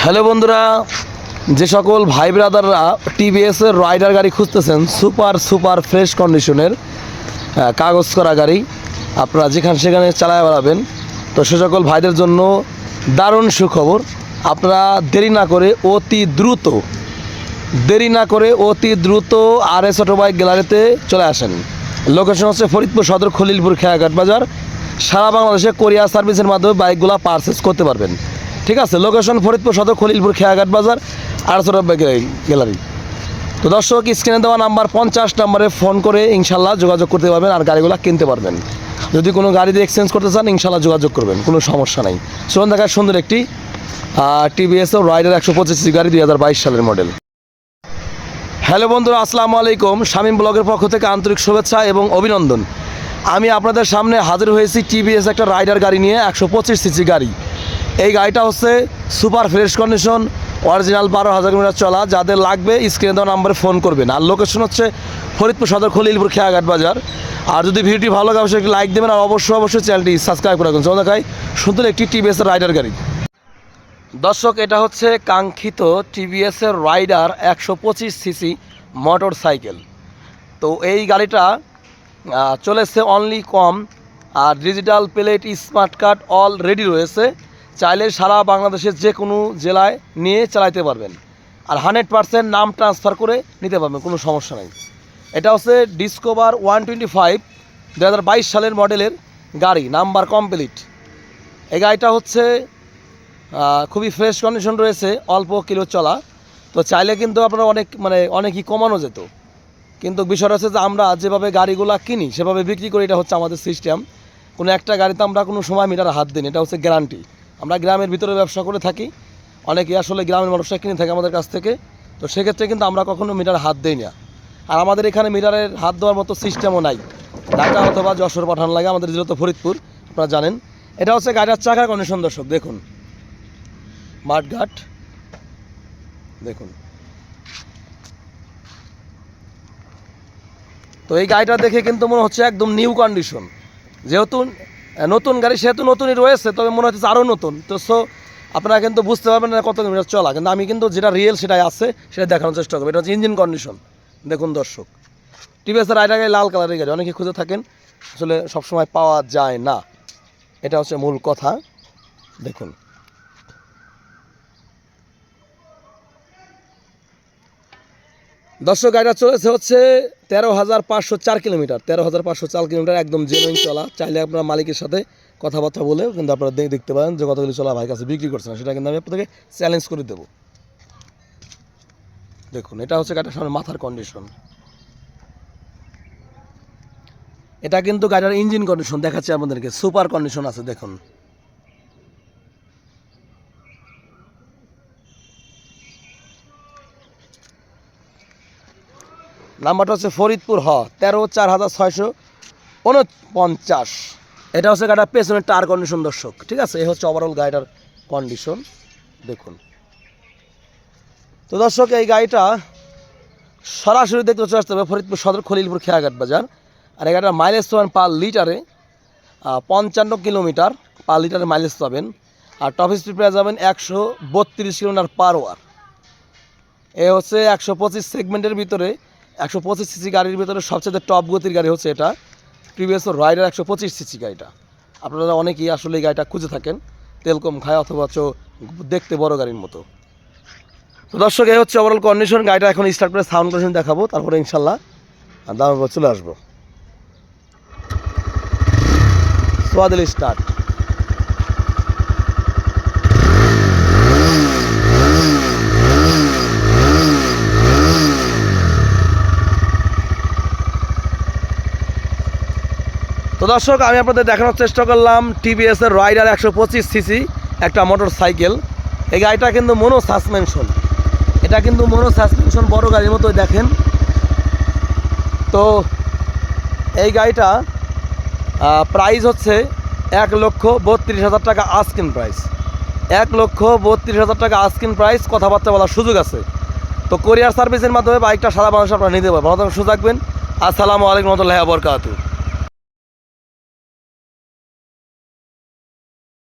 Hello বন্ধুরা, যে সকল ভাই ব্রাদাররা টিভিএসের রাইডার গাড়ি খুঁজতেছেন, সুপার ফ্রেশ কন্ডিশনের কাগজ করা গাড়ি আপনারা যেখানে সেখানে চালায় বেড়াবেন, তো সে সকল ভাইদের জন্য দারুণ সুখবর। আপনারা দেরি না করে অতি দ্রুত RS অটোবাইক গ্যালারিতে চলে আসেন। লোকেশন হচ্ছে ফরিদপুর সদর, খলিলপুর, খেয়াঘাট বাজার। সারা বাংলাদেশে কোরিয়ার সার্ভিসের মাধ্যমে বাইকগুলো পারচেস করতে পারবেন। ঠিক আছে, লোকেশন ফরিদপুর সদর, খলিলপুর, খেয়াঘাট বাজার, RS অটোবাইক গ্যালারি। তো দর্শক, স্ক্রিনে দেওয়া নাম্বার 50 নম্বরে ফোন করে ইনশাল্লাহ যোগাযোগ করতে পারবেন আর গাড়িগুলো কিনতে পারবেন। যদি কোনো গাড়ি দিয়ে এক্সচেঞ্জ করতে চান ইনশাল্লাহ যোগাযোগ করবেন, কোনো সমস্যা নেই। চলুন দেখায় সুন্দর একটি টিভিএস রাইডার 125 গাড়ি 2022 সালের মডেল। হ্যালো বন্ধুরা, আসসালামু আলাইকুম। শামীম ব্লগের পক্ষ থেকে আন্তরিক শুভেচ্ছা এবং অভিনন্দন। আমি আপনাদের সামনে হাজির হয়েছি টিভিএস একটা রাইডার গাড়ি নিয়ে, 125 সিসি গাড়ি। এই গাড়িটা হচ্ছে super fresh condition, original 12,000 kilometre চলা। যাদের লাগবে স্ক্রিনে দেওয়া নাম্বারে ফোন করবেন। আর লোকেশন হচ্ছে ফরিদপুর সদর, খলিলপুর, খেয়াঘাট বাজার। আর যদি ভিডিওটি ভালো লাগে অবশ্যই একটি লাইক দেবেন আর অবশ্যই চ্যানেলটি সাবস্ক্রাইব করে রাখুন। চলো দেখাই সুন্দর একটি টিভিএস রাইডার গাড়ি। দর্শক, এটা হচ্ছে কাঙ্ক্ষিত টিভিএসের রাইডার 125 সিসি মোটর সাইকেল। তো এই গাড়িটা চলেছে অনলি কম, আর digital plate, smart card already রয়েছে। চাইলে সারা বাংলাদেশের যে কোনো জেলায় নিয়ে চালাইতে পারবেন আর 100% নাম ট্রান্সফার করে নিতে পারবেন, কোনো সমস্যা নেই। এটা হচ্ছে ডিসকভার 125 2022 সালের মডেলের গাড়ি, নাম্বার কমপ্লিট। এই গাড়িটা হচ্ছে খুবই ফ্রেশ কন্ডিশন রয়েছে, অল্প কিলো চলা। তো চাইলে কিন্তু আপনারা অনেকই কমানো যেত, কিন্তু বিষয়টা হচ্ছে যে আমরা যেভাবে গাড়িগুলো কিনি সেভাবে বিক্রি করি, এটা হচ্ছে আমাদের সিস্টেম। কোনো একটা গাড়িতে আমরা কোনো সময় মিটার হাত দিন, এটা হচ্ছে গ্যারান্টি। আমরা গ্রামের ভিতরে ব্যবসা করে থাকি, অনেকেই আসলে গ্রামের মানুষরা কিনে থাকে আমাদের কাছ থেকে। তো সেক্ষেত্রে কিন্তু আমরা কখনো মিটার হাত দিই না। আর আমাদের এখানে মিটারের হাত দেওয়ার মতো সিস্টেমও নাই। ঢাকা অথবা যশোর পাঠানো লাগে, আমাদের যেহেতু ফরিদপুর আপনারা জানেন। এটা হচ্ছে গাড়িটার চাকার কন্ডিশন। দর্শক দেখুন, মাঠঘাট দেখুন। তো এই গাড়িটা দেখে কিন্তু মনে হচ্ছে একদম নিউ কন্ডিশন। যেহেতু নতুন গাড়ি সেহেতু নতুনই রয়েছে, তবে মনে হচ্ছে আরও নতুন। তো আপনারা কিন্তু বুঝতে পারবেন না কত কিলোমিটার চলা, কিন্তু আমি কিন্তু যেটা রিয়েল সেটাই আছে সেটা দেখানোর চেষ্টা করবো। এটা হচ্ছে ইঞ্জিন কন্ডিশন। দেখুন দর্শক, টিভিএস রাইডার গাড়ি লাল কালারের গাড়ি, অনেকে খুঁজে থাকেন, আসলে সবসময় পাওয়া যায় না, এটা হচ্ছে মূল কথা। দেখুন, দর্শক, গাড়িটা চলেছে হচ্ছে 13,504 কিলোমিটার। 13,504 কিলোমিটার একদম জেনুইন চলা। চাইলে আপনারা মালিকের সাথে কথাবার্তা বলে কিন্তু আপনারা দেখতে পারেন যে কতগুলি চলা ভাই কাছে বিক্রি করছে না, সেটা কিন্তু আমি আপনাদেরকে চ্যালেঞ্জ করে দেবো। দেখুন, এটা হচ্ছে গাড়িটার সামনে মাথার কন্ডিশন। এটা কিন্তু গাড়ির ইঞ্জিন কন্ডিশন দেখাচ্ছে আপনাদেরকে, সুপার কন্ডিশন আছে। দেখুন, নাম্বারটা হচ্ছে ফরিদপুর 13,4649। এটা হচ্ছে গাড়িটার পেছনের টায়ার কন্ডিশন। দর্শক ঠিক আছে, এই হচ্ছে ওভারঅল গাড়িটার কন্ডিশন। দেখুন, তো দর্শক, এই গাড়িটা সরাসরি দেখতে চলে আসতে হবে ফরিদপুর সদর, খলিলপুর, খেয়াঘাট বাজার। আর এই গাড়িটার মাইলেজ পাবেন পার লিটারে 55 কিলোমিটার পার লিটারে মাইলেজ পাবেন। আর টপ স্পিড পেয়ে যাবেন 132 কিলোমিটার পার আওয়ার। এ হচ্ছে 125 সেগমেন্টের ভিতরে 125 সিসি গাড়ির ভিতরে সবচেয়ে টপ গতির গাড়ি হচ্ছে এটা টিভিএস রাইডার 125 সিসি গাড়িটা। আপনারা অনেকেই আসলে এই গাড়িটা খুঁজে থাকেন, তেল কম খায় অথবা দেখতে বড় গাড়ির মতো। তো দর্শক, এই হচ্ছে ওভারঅল কন্ডিশন। গাড়িটা এখন স্টার্ট করে সাউন্ড কন্ডিশন দেখাবো, তারপরে ইনশাল্লাহ দামের চলে আসবো। সোয়াদিল স্টার্ট। তো দর্শক, আমি আপনাদের দেখানোর চেষ্টা করলাম টিভিএসের রাইডার 125 সিসি একটা মোটর সাইকেল। এই গাড়িটা কিন্তু মনো সাসপেনশন, এটা কিন্তু মনো সাসপেনশন, বড় গাড়ির মতোই দেখেন। তো এই গাড়িটা প্রাইস হচ্ছে 1,32,000 টাকা আস্কিং প্রাইস। 1,32,000 টাকা আস্কিং প্রাইস, কথাবার্তা বলার সুযোগ আছে। তো কোরিয়ার সার্ভিসের মাধ্যমে বাইকটা সারা বাংলাদেশে আপনারা নিতে পারবেন। সুযোগ থাকবেন। আসসালামু আলাইকুম ওয়া রাহমাতুল্লাহি ওয়া বারাকাতুহু।